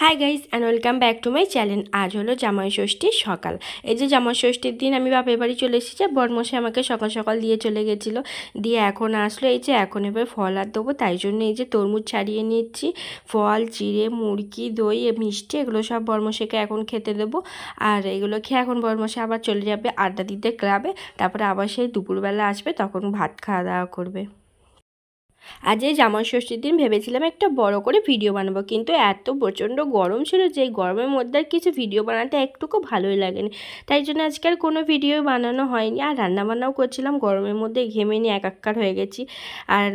Hi guys and welcome back to my channel. আজ হলো জামাই ষষ্ঠীর সকাল। এই যে জামাই ষষ্ঠীর দিন আমি বাপের বাড়ি চলে এসেছি। বরমশাই আমাকে সকাল সকাল দিয়ে চলে গেছিলো, দিয়ে এখন আসলো। এই যে এখন এবার ফল আর দেবো, তাই জন্য এই যে তরমুজ ছাড়িয়ে নিচ্ছি। ফল, চিড়ে, মুড়কি, দই, মিষ্টি এগুলো সব বরমশাইকে এখন খেতে দেবো। আর এগুলো খেয়ে এখন বরমশাই আবার চলে যাবে আড্ডা দিতে ক্লাবে। তারপরে আবার সেই দুপুরবেলা আসবে, তখন ভাত খাওয়া দাওয়া করবে। আজ এই জামাই ষষ্ঠীর দিন ভেবেছিলাম একটা বড় করে ভিডিও বানাবো, কিন্তু এত প্রচণ্ড গরম ছিল যে এই গরমের মধ্যে আর কিছু ভিডিও বানাতে একটুকু ভালোই লাগেনি। তাই জন্য আজকে আর কোনো ভিডিও বানানো হয়নি। আর রান্নাবান্নাও করছিলাম, গরমের মধ্যে ঘেমে নিয়ে একাকার হয়ে গেছি। আর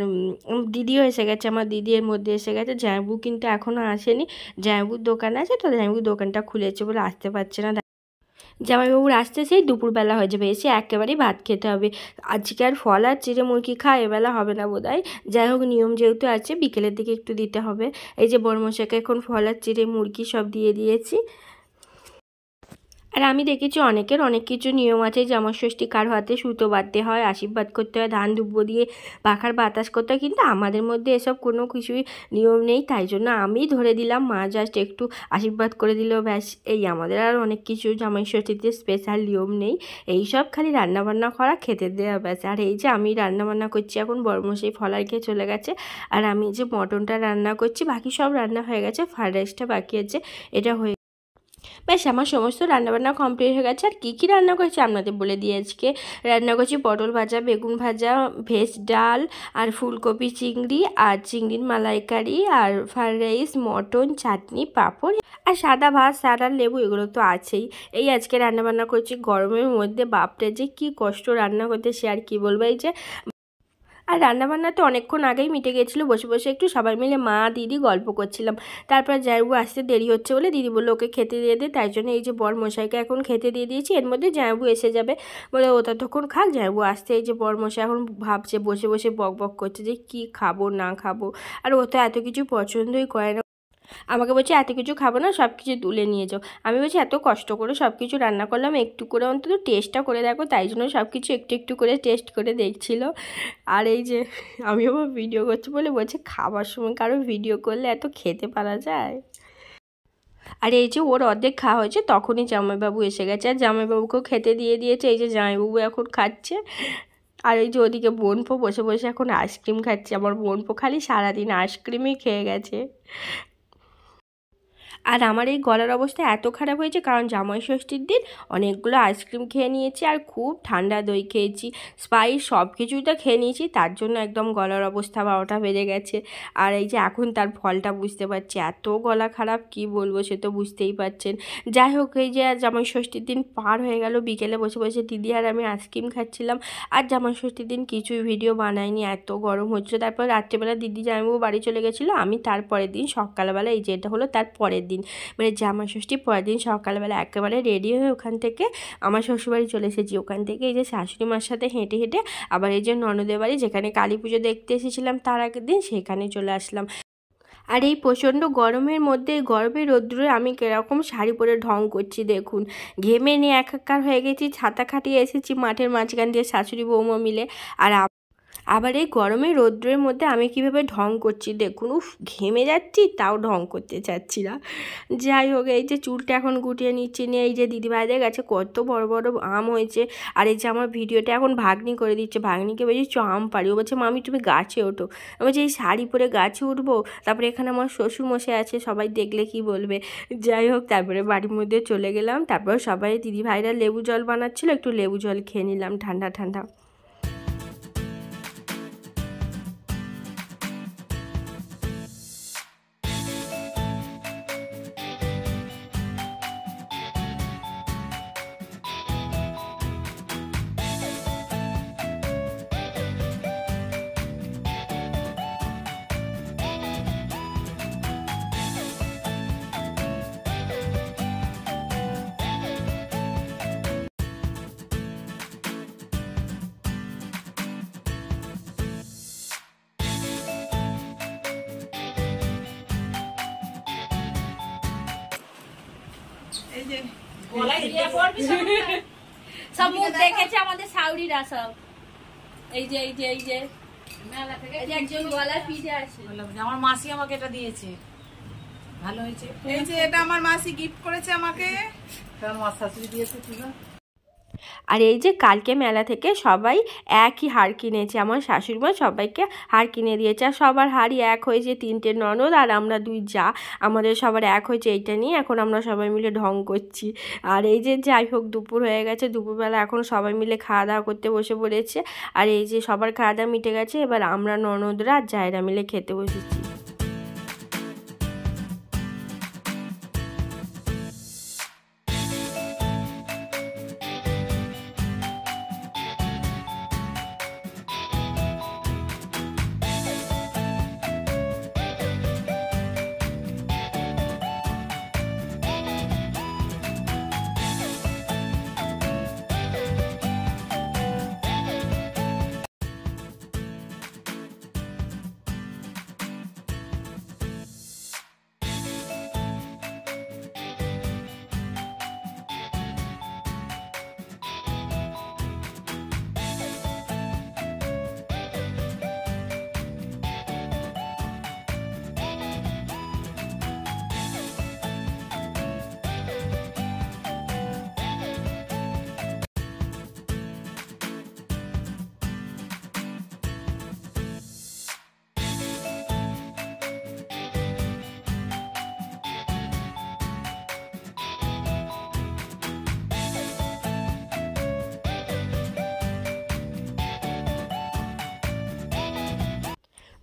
দিদিও এসে গেছে, আমার দিদি এর মধ্যে এসে গেছে। জামাইবাবু কিন্তু এখনও আসেনি। জামাইবাবুর দোকান আছে তো, জামাইবাবুর দোকানটা খুলেছে বলে আসতে পারছে না। জামাইবাবুর আসতে সেই দুপুরবেলা হয়ে যাবে, এসে একেবারেই ভাত খেতে হবে। আজকে আর ফল আর চিড়ে মুরগি খাওয়া এবেলা হবে না বোধহয়। যাই হোক, নিয়ম যেহেতু আছে বিকেলের দিকে একটু দিতে হবে। এই যে বড়মশাইকে এখন ফল আর চিড়ে মুরগি সব দিয়ে দিয়েছি। আর আমি দেখেছি অনেকের অনেক কিছু নিয়ম আছে। জামাই ষষ্ঠী কারো হাতে সুতো বাঁধতে হয়, আশীর্বাদ করতে হয়, ধান দুব্বো দিয়ে পাখার বাতাস করতে হয়, কিন্তু আমাদের মধ্যে এসব কোনো কিছুই নিয়ম নেই। তাই জন্য আমি ধরে দিলাম, মা জাস্ট একটু আশীর্বাদ করে দিল, ব্যাস। এই আমাদের আর অনেক কিছু জামাই ষষ্ঠীতে স্পেশাল নিয়ম নেই। এই সব খালি রান্নাবান্না করা, খেতে দেওয়া, ব্যাস। আর এই যে আমি রান্নাবান্না করছি এখন, বরমশাই ফলার খেয়ে চলে গেছে। আর আমি যে মটনটা রান্না করছি, বাকি সব রান্না হয়ে গেছে, ফ্রাইড রাইসটা বাকি আছে, এটা হয়ে ব্যাস আমার সমস্ত রান্নাবান্না কমপ্লিট হয়ে গেছে। আর কী কী রান্না করেছি আপনাদের বলে দিয়ে আজকে রান্না করছি পটল ভাজা, বেগুন ভাজা, ভেজ ডাল, আর ফুলকপি চিংড়ি, আর চিংড়ির মালাইকারি, আর ফ্রাইড রাইস, মটন, চাটনি, পাঁপড়, আর সাদা ভাত, স্যালাড, লেবু, এগুলো তো আছেই। এই আজকে রান্নাবান্না করছি গরমের মধ্যে। বাপরে যে কী কষ্ট রান্না করতে, সে আর কী বলবো। এই যে আর রান্নাবান্না তো অনেকক্ষণ আগেই মিটে গেছিলো, বসে বসে একটু সবাই মিলে মা দিদি গল্প করছিলাম। তারপর জামাইবাবু আসতে দেরি হচ্ছে বলে দিদি বললো ওকে খেতে দিয়ে দে, তাই জন্য এই যে বরমশাইকে এখন খেতে দিয়ে দিয়েছি। এর মধ্যে জামাইবাবু এসে যাবে বলে ও ততক্ষণ খাক। জামাইবাবু আসতে এই যে বরমশাই এখন ভাবছে, বসে বসে বক বক করছে যে কি খাবো না খাবো। আর ও তো এত কিছু পছন্দই করে না, আমাকে বলছে এত কিছু খাবো না, সব কিছু তুলে নিয়ে যাও। আমি বলছি এত কষ্ট করে সব কিছু রান্না করলাম, একটু করে অন্তত টেস্টটা করে দেখো। তাই জন্য সব কিছু একটু একটু করে টেস্ট করে দেখছিল। আর এই যে আমি আবার ভিডিও করছি বলে বলছে খাবার সময় কারো ভিডিও করলে এত খেতে পারা যায়। আর এই যে ওর অর্ধেক খাওয়া হয়েছে, তখনই জামাইবাবু এসে গেছে, আর জামাইবাবুকেও খেতে দিয়ে দিয়েছে। এই যে জামাইবাবু এখন খাচ্ছে। আর এই যে ওদিকে বোনপো বসে বসে এখন আইসক্রিম খাচ্ছে। আমার বোনপো খালি সারাদিন আইসক্রিমই খেয়ে গেছে। আর আমার এই গলার অবস্থা এত খারাপ হয়েছে কারণ জামাই ষষ্ঠীর দিন অনেকগুলো আইসক্রিম খেয়ে নিয়েছি, আর খুব ঠান্ডা দই খেয়েছি, স্পাইস সব কিছুই তো খেয়ে নিয়েছি। তার জন্য একদম গলার অবস্থা 12টা বেজে গেছে। আর এই যে এখন তার ফলটা বুঝতে পারছি, এত গলা খারাপ কি বলবো, সে তো বুঝতেই পারছেন। যাই হোক, এই যে জামাই ষষ্ঠীর দিন পার হয়ে গেল, বিকেলে বসে বসে দিদি আর আমি আইসক্রিম খাচ্ছিলাম। আর জামাই ষষ্ঠীর দিন কিছুই ভিডিও বানাইনি, এত গরম হচ্ছিলো। তারপর রাত্রেবেলা দিদি জামাইবাবু বাড়ি চলে গেছিলো, আমি তারপরের দিন সকালবেলা, এই যে এটা হলো তার পরের দিন, মানে জামাই ষষ্ঠীর পরের দিন সকালবেলা একেবারে রেডি হয়ে ওখান থেকে আমার শ্বশুরবাড়ি চলে এসেছি। ওখান থেকে এই যে শাশুড়ি মার সাথে হেঁটে হেঁটে আবার এই যে ননদের বাড়ি, যেখানে কালী পুজো দেখতে এসেছিলাম তার আগের দিন, সেখানে চলে আসলাম। আর এই প্রচণ্ড গরমের মধ্যে, গরমের রোদ্দুরে আমি কীরকম শাড়ি পরে ঢং করছি দেখুন, ঘেমে নিয়ে একাকার হয়ে গেছি। ছাতা খাটিয়ে এসেছি মাঠের মাঝখান দিয়ে শাশুড়ি বৌমা মিলে। আর আবার এই গরমে রৌদ্রের মধ্যে আমি কিভাবে ঢং করছি দেখুন, উফ ঘেমে যাচ্ছি তাও ঢং করতে চাচ্ছি না। যাই হোক, এই যে চুলটা এখন গুটিয়ে নিচ্ছি, নিয়ে এই যে দিদিভাইদের কাছে কত বড় বড় আম হয়েছে। আর এই যে আমার ভিডিওটা এখন ভাগ্নি করে দিচ্ছে, ভাগ্নিকে বলছি চ আম পারি, ও বলছে মামি তুমি গাছে ওঠো। আমি বলছি এই শাড়ি পরে গাছে উঠবো, তারপরে এখানে আমার শ্বশুরমশাই আছে, সবাই দেখলে কি বলবে। যাই হোক, তারপরে বাড়ির মধ্যে চলে গেলাম। তারপর সবাই দিদিভাইরা লেবু জল বানাচ্ছিলো, একটু লেবু জল খেয়ে নিলাম ঠান্ডা ঠান্ডা। সব মুখ দেখেছে আমাদের সাউরিরা সব। এই যে এই যে এই যে মেলা থেকে একজন গলায় পিঠে আসে, আমার মাসি আমাকে এটা দিয়েছে। ভালো হয়েছে। এই যে এটা আমার মাসি গিফট করেছে আমাকে। আমার শাশুড়ি দিয়েছে তুলা। আর এই যে কালকে মেলা থেকে সবাই একই হার কিনেছে, আমার শাশুড়িমা সবাইকে হার কিনে দিয়েছে। আর সবার হারই এক হয়েছে, 3টে ননদ আর আমরা 2 যা, আমাদের সবার এক হয়েছে। এইটা নিয়ে এখন আমরা সবাই মিলে ঢং করছি। আর এই যে যাই হোক দুপুর হয়ে গেছে, দুপুরবেলা এখন সবাই মিলে খাওয়া দাওয়া করতে বসে পড়েছে। আর এই যে সবার খাওয়া দাওয়া মিটে গেছে, এবার আমরা ননদরা আর জায়রা মিলে খেতে বসেছি।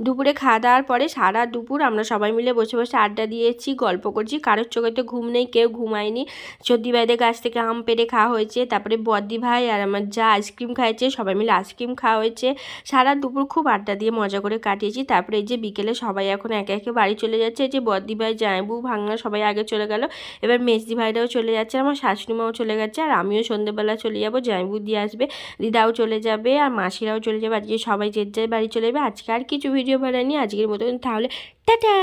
দুপুরে খাওয়া দাওয়ার পরে সারা দুপুর আমরা সবাই মিলে বসে বসে আড্ডা দিয়েছি, গল্প করছি। কারোর চোখে তো ঘুম নেই, কেউ ঘুমায়নি। সর্দি ভাইদের গাছ থেকে আম পেড়ে খাওয়া হয়েছে, তারপরে বদ্দি ভাই আর আমার যা আইসক্রিম খাইছে, সবাই মিলে আইসক্রিম খাওয়া হয়েছে। সারা দুপুর খুব আড্ডা দিয়ে মজা করে কাটিয়েছি। তারপরে এই যে বিকেলে সবাই এখন একে একে বাড়ি চলে যাচ্ছে। এই যে বদ্দি ভাই, জামাইবু, ভাঙনা সবাই আগে চলে গেল। এবার মেজদি ভাইরাও চলে যাচ্ছে, আমার শাশুড়িমাও চলে গেছে, আর আমিও সন্ধ্যেবেলা চলে যাবো। জামাইবু দিয়ে আসবে, দিদাও চলে যাবে, আর মাসিরাও চলে যাবে। আজকে সবাই যে যার বাড়ি চলে যাবে। আজকে আর কিছু ভিডিও বানাইনি আজকের মতন, তাহলে টাটা।